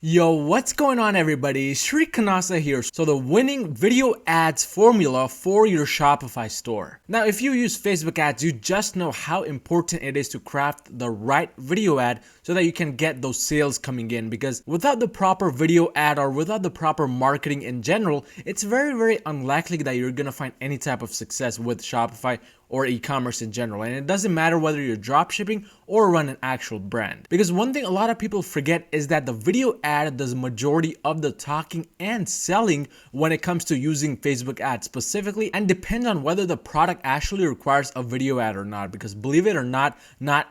Yo, what's going on everybody? Shri Kanase here. So the winning video ads formula for your Shopify store. Now, if you use Facebook ads, you just know how important it is to craft the right video ad so that you can get those sales coming in, because without the proper video ad or without the proper marketing in general, it's very unlikely that you're gonna find any type of success with Shopify or e-commerce in general. And it doesn't matter whether you're dropshipping or run an actual brand. Because one thing a lot of people forget is that the video ad does majority of the talking and selling when it comes to using Facebook ads specifically, and depends on whether the product actually requires a video ad or not. Because believe it or not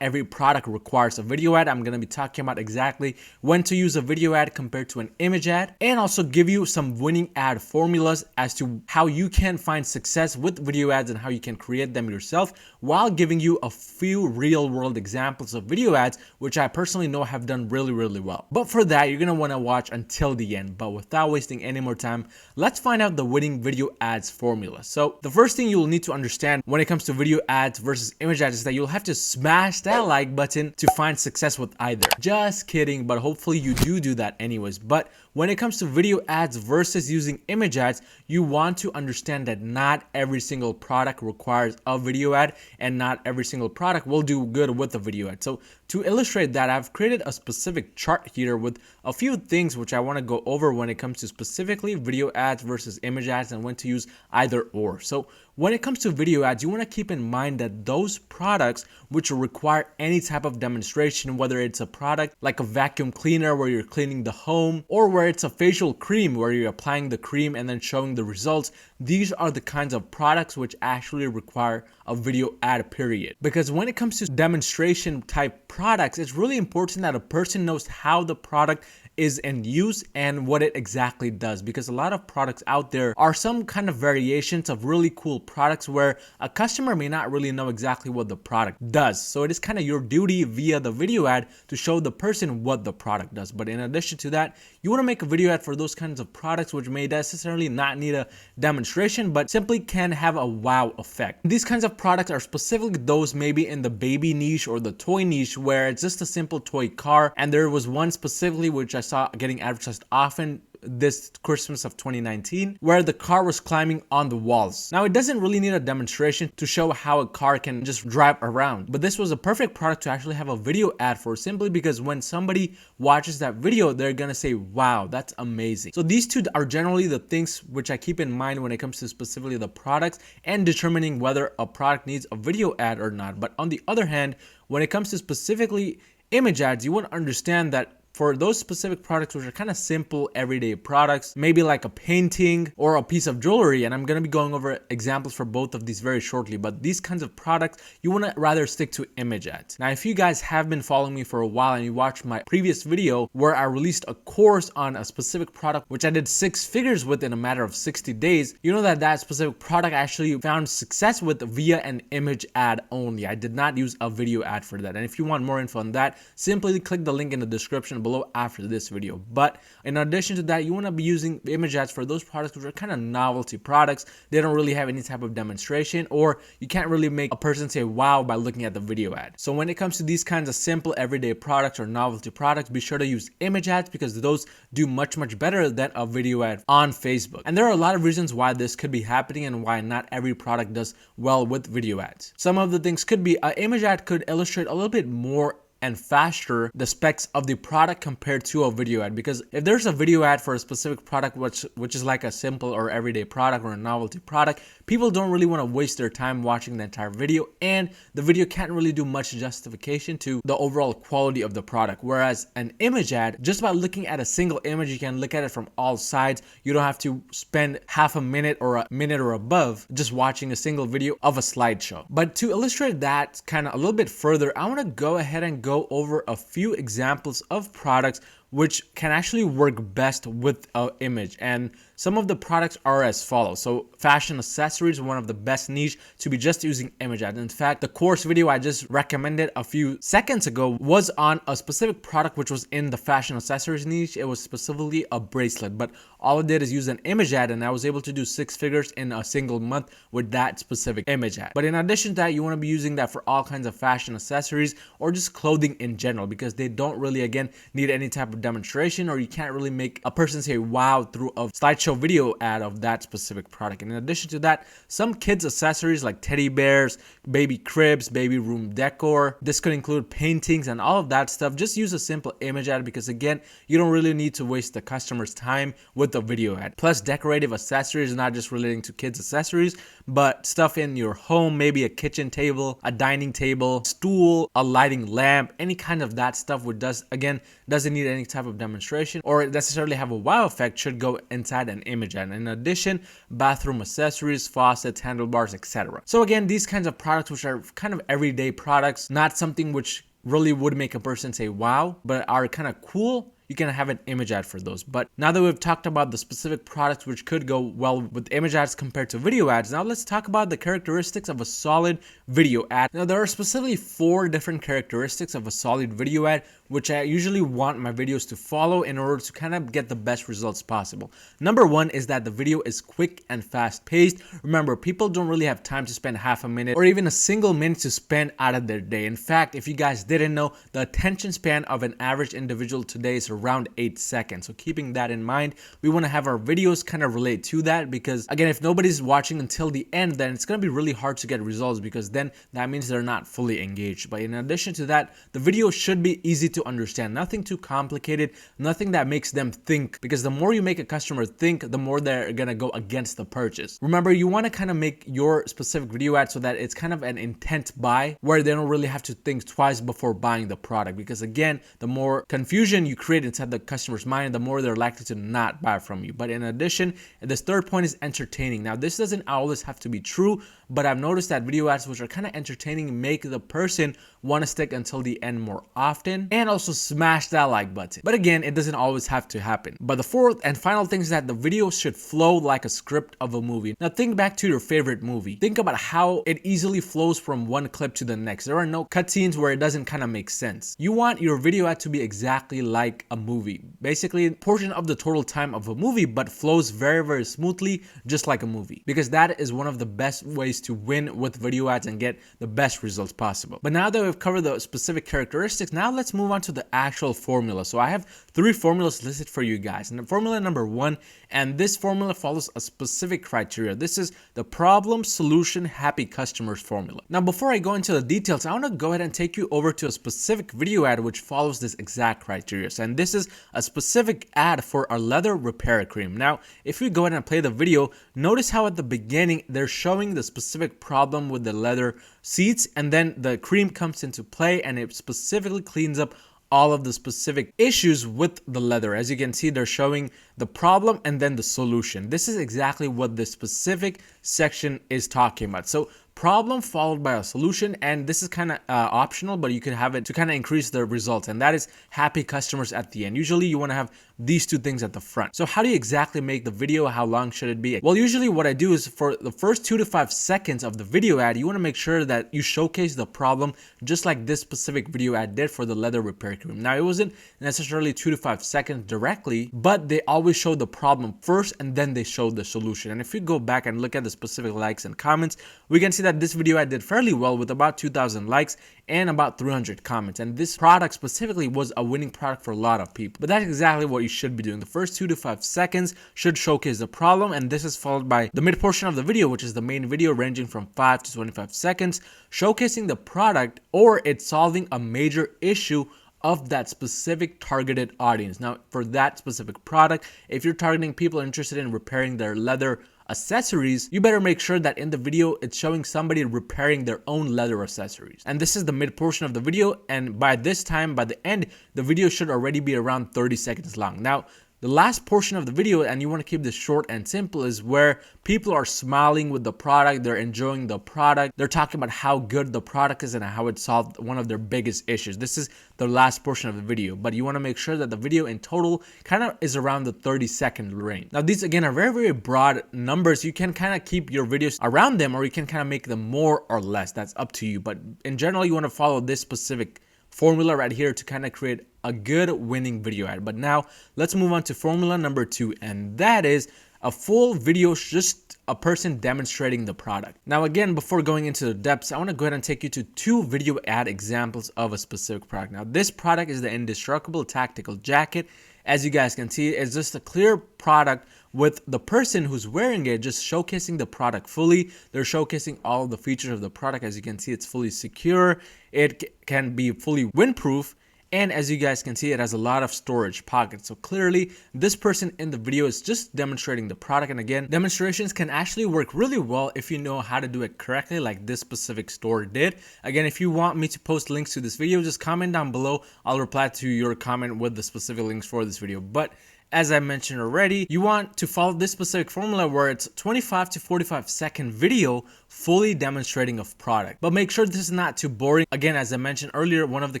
every product requires a video ad. I'm going to be talking about exactly when to use a video ad compared to an image ad, and also give you some winning ad formulas as to how you can find success with video ads and how you can create them yourself, while giving you a few real world examples of video ads which I personally know have done really well. But for that, you're gonna want to watch until the end. But without wasting any more time, let's find out the winning video ads formula. So the first thing you'll need to understand when it comes to video ads versus image ads is that you'll have to smash that like button to find success with either. Just kidding, but hopefully you do that anyways. But when it comes to video ads versus using image ads, you want to understand that not every single product requires a video ad, and not every single product will do good with a video ad. So to illustrate that, I've created a specific chart here with a few things which I want to go over when it comes to specifically video ads versus image ads and when to use either or. So when it comes to video ads, you want to keep in mind that those products which require any type of demonstration, whether it's a product like a vacuum cleaner where you're cleaning the home, or where it's a facial cream where you're applying the cream and then showing the results, these are the kinds of products which actually require a video ad period. Because when it comes to demonstration type products, it's really important that a person knows how the product is in use and what it exactly does, because a lot of products out there are some kind of variations of really cool products where a customer may not really know exactly what the product does. So it is kind of your duty via the video ad to show the person what the product does. But in addition to that, you want to make a video ad for those kinds of products which may necessarily not need a demonstration but simply can have a wow effect. These kinds of products are specifically those maybe in the baby niche or the toy niche where it's just a simple toy car, and there was one specifically which I saw getting advertised often this Christmas of 2019 where the car was climbing on the walls. Now, it doesn't really need a demonstration to show how a car can just drive around, but this was a perfect product to actually have a video ad for, simply because when somebody watches that video, they're gonna say, wow, that's amazing. So these two are generally the things which I keep in mind when it comes to specifically the products and determining whether a product needs a video ad or not. But on the other hand, when it comes to specifically image ads, you want to understand that for those specific products which are kind of simple everyday products, maybe like a painting or a piece of jewelry, and I'm going to be going over examples for both of these very shortly, but these kinds of products, you want to rather stick to image ads. Now, if you guys have been following me for a while and you watched my previous video where I released a course on a specific product which I did 6 figures with in a matter of 60 days, you know that that specific product actually found success with via an image ad only. I did not use a video ad for that. And if you want more info on that, simply click the link in the description below after this video. But in addition to that, you want to be using image ads for those products which are kind of novelty products. They don't really have any type of demonstration, or you can't really make a person say wow by looking at the video ad. So when it comes to these kinds of simple everyday products or novelty products, be sure to use image ads because those do much better than a video ad on Facebook. And there are a lot of reasons why this could be happening and why not every product does well with video ads. Some of the things could be an image ad could illustrate a little bit more and faster the specs of the product compared to a video ad. Because if there's a video ad for a specific product which is like a simple or everyday product or a novelty product, people don't really want to waste their time watching the entire video, and the video can't really do much justification to the overall quality of the product. Whereas an image ad, just by looking at a single image, you can look at it from all sides. You don't have to spend half a minute or a minute or above just watching a single video of a slideshow. But to illustrate that kind of a little bit further, I want to go ahead and go over a few examples of products which can actually work best with an image. And some of the products are as follows. So fashion accessories, one of the best niche to be just using image ads. In fact, the course video I just recommended a few seconds ago was on a specific product which was in the fashion accessories niche. It was specifically a bracelet, but all it did is use an image ad, and I was able to do 6 figures in a single month with that specific image ad. But in addition to that, you want to be using that for all kinds of fashion accessories or just clothing in general, because they don't really, again, need any type of demonstration, or you can't really make a person say wow through a slideshow video ad of that specific product. And in addition to that, some kids accessories like teddy bears, baby cribs, baby room decor, this could include paintings and all of that stuff. Just use a simple image ad, because again, you don't really need to waste the customer's time with a video ad. Plus, decorative accessories, not just relating to kids accessories, but stuff in your home, maybe a kitchen table, a dining table, stool, a lighting lamp, any kind of that stuff, which doesn't need any type of demonstration or necessarily have a wow effect, should go inside an image ad. In addition, bathroom accessories, faucets, handlebars, etc. So again, these kinds of products which are kind of everyday products, not something which really would make a person say wow, but are kind of cool, you can have an image ad for those. But now that we've talked about the specific products which could go well with image ads compared to video ads, now let's talk about the characteristics of a solid video ad. Now there are specifically 4 different characteristics of a solid video ad which I usually want my videos to follow in order to kind of get the best results possible. Number 1 is that the video is quick and fast paced. Remember, people don't really have time to spend half a minute or even a single minute to spend out of their day. In fact, if you guys didn't know, the attention span of an average individual today is around 8 seconds. So keeping that in mind, we want to have our videos kind of relate to that, because again, if nobody's watching until the end, then it's going to be really hard to get results, because then that means they're not fully engaged. But in addition to that, the video should be easy to understand, nothing too complicated, nothing that makes them think, because the more you make a customer think, the more they're going to go against the purchase. Remember, you want to kind of make your specific video ad so that it's kind of an intent buy, where they don't really have to think twice before buying the product, because again, the more confusion you create inside the customer's mind, the more they're likely to not buy from you. But in addition, this third point is entertaining. Now, this doesn't always have to be true, but I've noticed that video ads which are kind of entertaining make the person want to stick until the end more often, and also smash that like button. But again, it doesn't always have to happen. But the fourth and final thing is that the video should flow like a script of a movie. Now think back to your favorite movie. Think about how it easily flows from one clip to the next. There are no cutscenes where it doesn't kind of make sense. You want your video ad to be exactly like a movie. Basically, a portion of the total time of a movie, but flows very, very smoothly, just like a movie. Because that is one of the best ways to win with video ads and get the best results possible. But now that we've covered the specific characteristics, now let's move on to the actual formula. So I have 3 formulas listed for you guys. And the formula number 1, and this formula follows a specific criteria. This is the problem, solution, happy customers formula. Now, before I go into the details, I want to go ahead and take you over to a specific video ad which follows this exact criteria. And this is a specific ad for a leather repair cream. Now, if we go ahead and play the video, notice how at the beginning they're showing the specific problem with the leather seats, and then the cream comes into play and it specifically cleans up all of the specific issues with the leather. As you can see, they're showing the problem and then the solution. This is exactly what this specific section is talking about. So problem followed by a solution, and this is kind of optional, but you could have it to kind of increase the results, and that is happy customers at the end. Usually you want to have these 2 things at the front. So how do you exactly make the video? How long should it be? Well, usually what I do is for the first 2 to 5 seconds of the video ad, you want to make sure that you showcase the problem, just like this specific video ad did for the leather repair cream. Now, it wasn't necessarily 2 to 5 seconds directly, but they always show the problem first and then they show the solution. And if you go back and look at the specific likes and comments, we can see that this video ad did fairly well with about 2,000 likes and about 300 comments. And this product specifically was a winning product for a lot of people. But that's exactly what you should be doing. The first 2 to 5 seconds should showcase the problem, and this is followed by the mid portion of the video, which is the main video, ranging from 5 to 25 seconds, showcasing the product or it's solving a major issue of that specific targeted audience. Now, for that specific product, if you're targeting people interested in repairing their leather accessories, you better make sure that in the video it's showing somebody repairing their own leather accessories. And this is the mid portion of the video, and by this time, by the end, the video should already be around 30 seconds long. Now, The last portion of the video, and you want to keep this short and simple, is where people are smiling with the product, they're enjoying the product, they're talking about how good the product is and how it solved one of their biggest issues. This is the last portion of the video, but you want to make sure that the video in total kind of is around the 30-second range. Now these again are very broad numbers. You can kind of keep your videos around them, or you can kind of make them more or less. That's up to you, but in general you want to follow this specific formula right here to kind of create a good winning video ad. But now let's move on to formula number 2, and that is a full video, just a person demonstrating the product. Now again, before going into the depths, I want to go ahead and take you to 2 video ad examples of a specific product. Now this product is the indestructible tactical jacket. As you guys can see, it's just a clear product with the person who's wearing it just showcasing the product fully. They're showcasing all the features of the product. As you can see, it's fully secure. It can be fully windproof. And as you guys can see, it has a lot of storage pockets. So clearly, this person in the video is just demonstrating the product. And again, demonstrations can actually work really well if you know how to do it correctly, like this specific store did. Again, if you want me to post links to this video, just comment down below. I'll reply to your comment with the specific links for this video. But as I mentioned already, you want to follow this specific formula where it's 25 to 45 second video fully demonstrating a product. But make sure this is not too boring. Again, as I mentioned earlier, one of the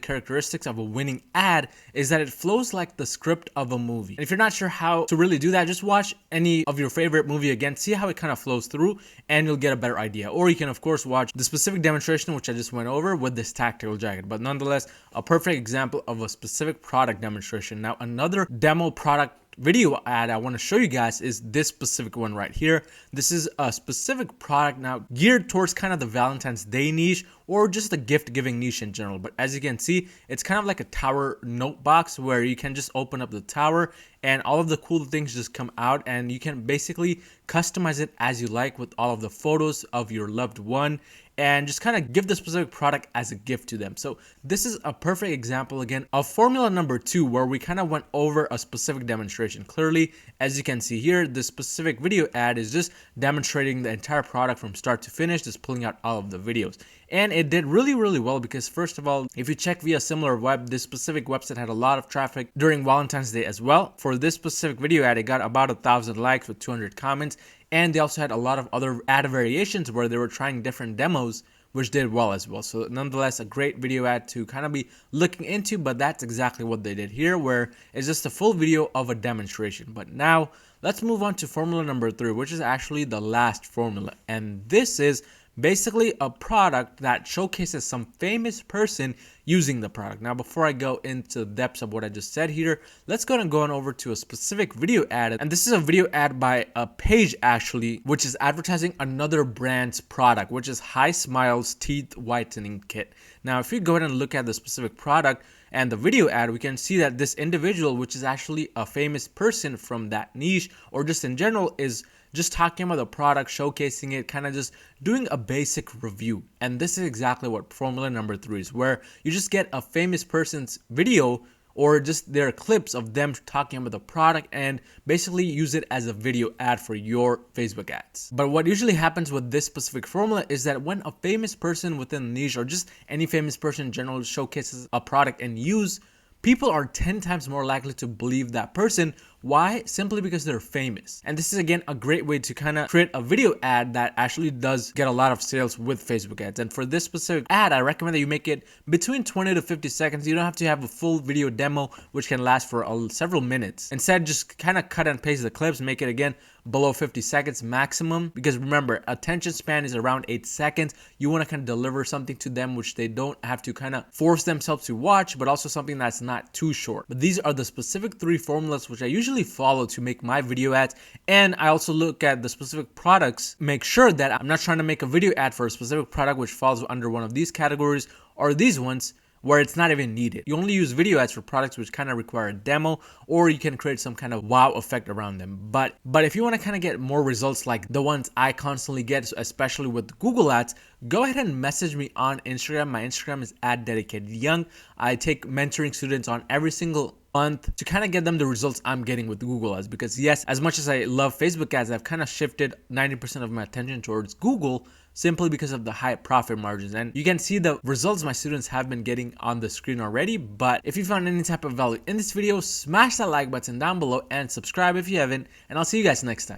characteristics of a winning ad is that it flows like the script of a movie. And if you're not sure how to really do that, just watch any of your favorite movie again, see how it kind of flows through, and you'll get a better idea. Or you can of course watch the specific demonstration which I just went over with this tactical jacket. But nonetheless, a perfect example of a specific product demonstration. Now another demo product video ad I want to show you guys is this specific one right here. This is a specific product now geared towards kind of the Valentine's Day niche, or just the gift giving niche in general. But as you can see, it's kind of like a tower note box where you can just open up the tower and all of the cool things just come out, and you can basically customize it as you like with all of the photos of your loved one and just kind of give the specific product as a gift to them. So this is a perfect example again of formula number 2, where we kind of went over a specific demonstration. Clearly, as you can see here, this specific video ad is just demonstrating the entire product from start to finish, just pulling out all of the videos. And it did really well, because first of all, if you check via similar web, this specific website had a lot of traffic during Valentine's Day as well. For this specific video ad, it got about 1,000 likes with 200 comments. And they also had a lot of other ad variations where they were trying different demos, which did well as well. So nonetheless, a great video ad to kind of be looking into, but that's exactly what they did here, where it's just a full video of a demonstration. But now let's move on to formula number 3, which is actually the last formula. And this is basically a product that showcases some famous person using the product. Now, before I go into the depths of what I just said here, let's go on over to a specific video ad. And this is a video ad by a page actually, which is advertising another brand's product, which is High Smiles Teeth Whitening Kit. Now, if you go ahead and look at the specific product and the video ad, we can see that this individual, which is actually a famous person from that niche or just in general, is just talking about the product, showcasing it, kind of just doing a basic review. And this is exactly what formula number 3 is, where you just get a famous person's video or just their clips of them talking about the product and basically use it as a video ad for your Facebook ads. But what usually happens with this specific formula is that when a famous person within the niche or just any famous person in general showcases a product and use, people are 10 times more likely to believe that person. Why? Simply because they're famous. And this is again a great way to kind of create a video ad that actually does get a lot of sales with Facebook ads. And for this specific ad, I recommend that you make it between 20 to 50 seconds. You don't have to have a full video demo, which can last for several minutes. Instead, just kind of cut and paste the clips, make it again below 50 seconds maximum, because remember, attention span is around 8 seconds. You want to kind of deliver something to them which they don't have to kind of force themselves to watch, but also something that's not too short. But these are the specific 3 formulas which I usually follow to make my video ads. And I also look at the specific products, make sure that I'm not trying to make a video ad for a specific product which falls under one of these categories or these ones where it's not even needed. You only use video ads for products which kind of require a demo, or you can create some kind of wow effect around them. But if you want to kind of get more results like the ones I constantly get, especially with Google ads, go ahead and message me on Instagram. My Instagram is @dedicatedyoung. I take mentoring students on every single month to kind of get them the results I'm getting with Google ads. Because yes, as much as I love Facebook ads, I've kind of shifted 90% of my attention towards Google simply because of the high profit margins. And you can see the results my students have been getting on the screen already. But if you found any type of value in this video, smash that like button down below and subscribe if you haven't, and I'll see you guys next time.